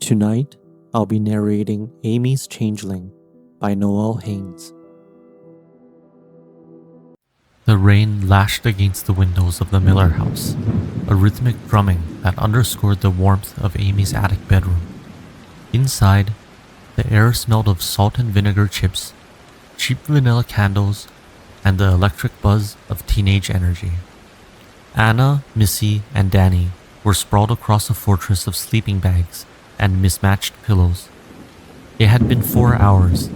Tonight, I'll be narrating Amy's Changeling by Noel Haynes. The rain lashed against the windows of the Miller house, a rhythmic drumming that underscored the warmth of Amy's attic bedroom. Inside, the air smelled of salt and vinegar chips, cheap vanilla candles, and the electric buzz of teenage energy. Anna, Missy, and Danny were sprawled across a fortress of sleeping bags and mismatched pillows. It had been 4 hours,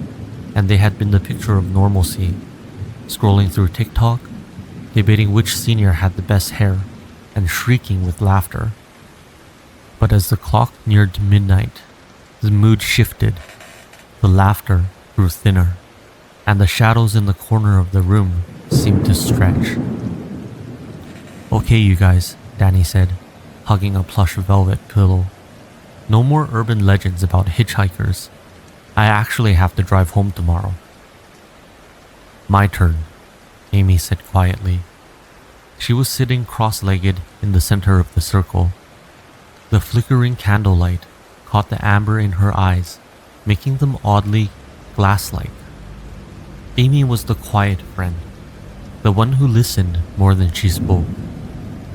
and they had been the picture of normalcy, scrolling through TikTok, debating which senior had the best hair, and shrieking with laughter. But as the clock neared midnight, the mood shifted, the laughter grew thinner, and the shadows in the corner of the room seemed to stretch. "Okay, you guys," Danny said, hugging a plush velvet pillow. "No more urban legends about hitchhikers. I actually have to drive home tomorrow." "My turn," Amy said quietly. She was sitting cross-legged in the center of the circle. The flickering candlelight caught the amber in her eyes, making them oddly glass-like. Amy was the quiet friend, the one who listened more than she spoke,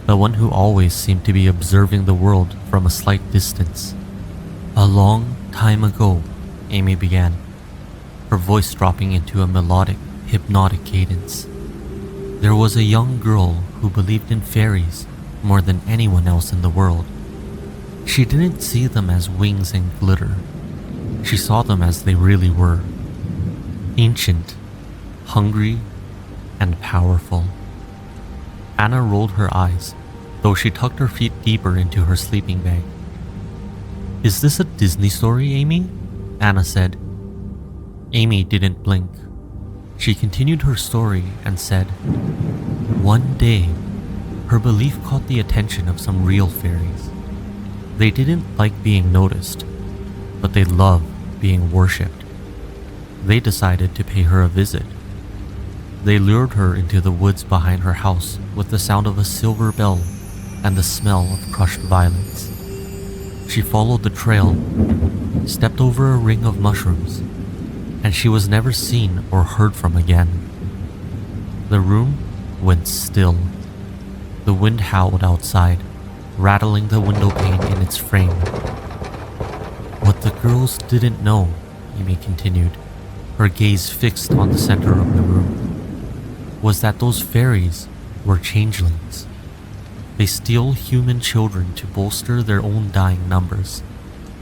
the one who always seemed to be observing the world from a slight distance. "A long time ago," Amy began, her voice dropping into a melodic, hypnotic cadence, "there was a young girl who believed in fairies more than anyone else in the world. She didn't see them as wings and glitter. She saw them as they really were. Ancient, hungry, and powerful." Anna rolled her eyes, though she tucked her feet deeper into her sleeping bag. "Is this a Disney story, Amy?" Anna said. Amy didn't blink. She continued her story and said, "One day, her belief caught the attention of some real fairies. They didn't like being noticed, but they loved being worshipped. They decided to pay her a visit. They lured her into the woods behind her house with the sound of a silver bell and the smell of crushed violets. She followed the trail, stepped over a ring of mushrooms, and she was never seen or heard from again. The room went still. The wind howled outside, rattling the window pane in its frame. What the girls didn't know," Amy continued, her gaze fixed on the center of the room, "was that those fairies were changelings. They steal human children to bolster their own dying numbers,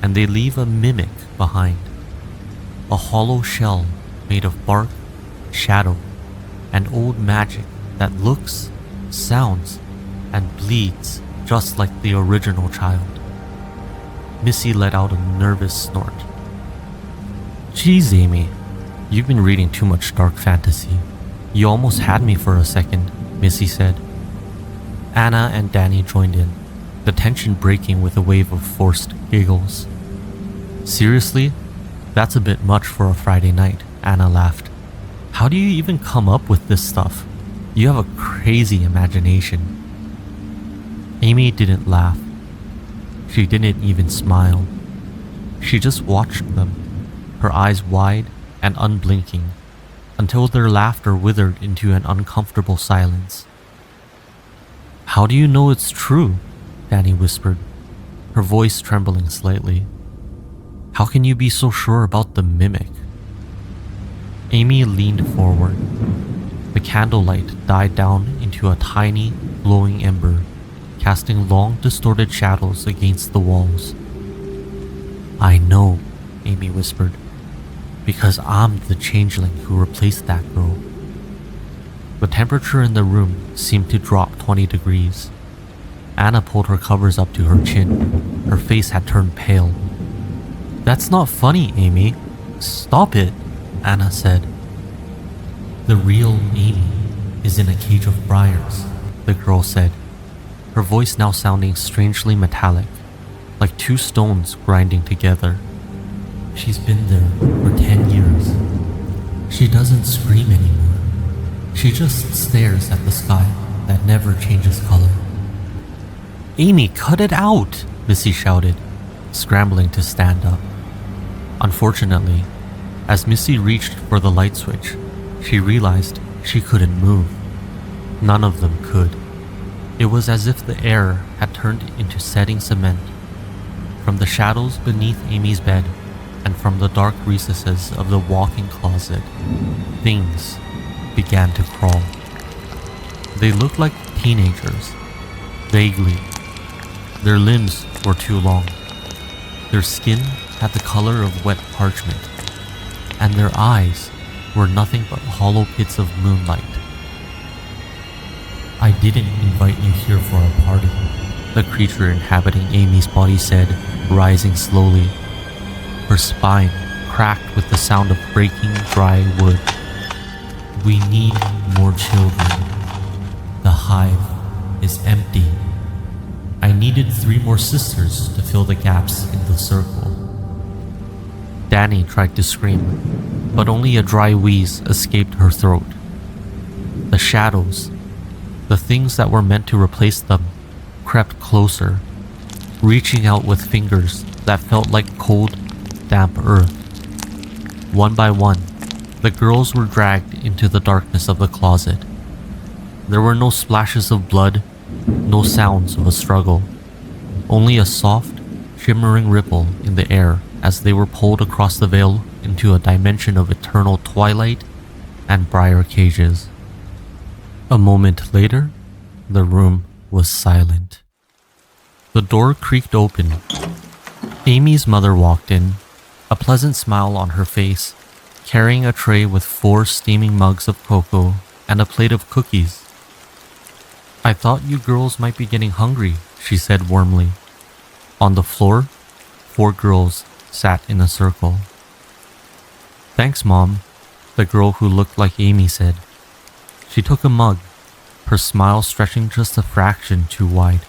and they leave a mimic behind. A hollow shell made of bark, shadow, and old magic that looks, sounds, and bleeds just like the original child." Missy let out a nervous snort. "Geez, Amy, you've been reading too much dark fantasy. You almost had me for a second," Missy said. Anna and Danny joined in, the tension breaking with a wave of forced giggles. "Seriously? That's a bit much for a Friday night," Anna laughed. "How do you even come up with this stuff? You have a crazy imagination." Amy didn't laugh. She didn't even smile. She just watched them, her eyes wide and unblinking, until their laughter withered into an uncomfortable silence. "How do you know it's true?" Danny whispered, her voice trembling slightly. "How can you be so sure about the mimic?" Amy leaned forward. The candlelight died down into a tiny, glowing ember, casting long, distorted shadows against the walls. "I know," Amy whispered, "because I'm the changeling who replaced that girl." The temperature in the room seemed to drop 20 degrees. Anna pulled her covers up to her chin. Her face had turned pale. "That's not funny, Amy. Stop it," Anna said. "The real Amy is in a cage of briars," the girl said, her voice now sounding strangely metallic, like two stones grinding together. "She's been there for 10 years. She doesn't scream anymore. She just stares at the sky that never changes color." "Amy, cut it out!" Missy shouted. scrambling to stand up. Unfortunately, as Missy reached for the light switch, she realized she couldn't move. None of them could. It was as if the air had turned into setting cement. From the shadows beneath Amy's bed and from the dark recesses of the walk-in closet, things began to crawl. They looked like teenagers, vaguely. Their limbs were too long. Their skin had the color of wet parchment, and their eyes were nothing but hollow pits of moonlight. "I didn't invite you here for a party," the creature inhabiting Amy's body said, rising slowly. Her spine cracked with the sound of breaking dry wood. "We need more children. The hive is empty. I needed 3 more sisters to fill the gaps in the circle." Danny tried to scream, but only a dry wheeze escaped her throat. The shadows, the things that were meant to replace them, crept closer, reaching out with fingers that felt like cold, damp earth. One by one, the girls were dragged into the darkness of the closet. There were no splashes of blood, no sounds of a struggle, only a soft, shimmering ripple in the air as they were pulled across the veil into a dimension of eternal twilight and briar cages. A moment later, the room was silent. The door creaked open. Amy's mother walked in, a pleasant smile on her face, carrying a tray with 4 steaming mugs of cocoa and a plate of cookies. "I thought you girls might be getting hungry," she said warmly. On the floor, 4 girls sat in a circle. "Thanks, Mom," the girl who looked like Amy said. She took a mug, her smile stretching just a fraction too wide,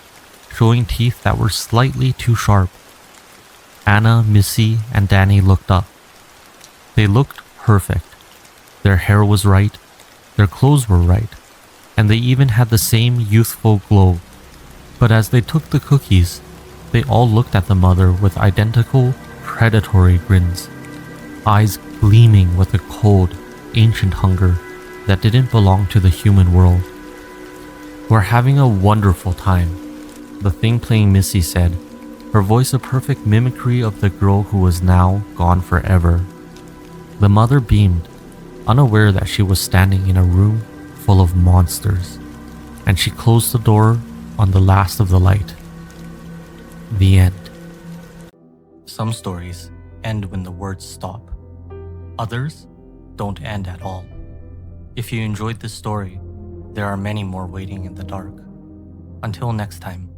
showing teeth that were slightly too sharp. Anna, Missy, and Danny looked up. They looked perfect. Their hair was right, their clothes were right, and they even had the same youthful glow. But as they took the cookies, they all looked at the mother with identical, predatory grins, eyes gleaming with a cold, ancient hunger that didn't belong to the human world. "We're having a wonderful time," the thing playing Missy said, her voice a perfect mimicry of the girl who was now gone forever. The mother beamed, unaware that she was standing in a room full of monsters, and she closed the door on the last of the light. The end. Some stories end when the words stop. Others don't end at all. If you enjoyed this story, there are many more waiting in the dark. Until next time.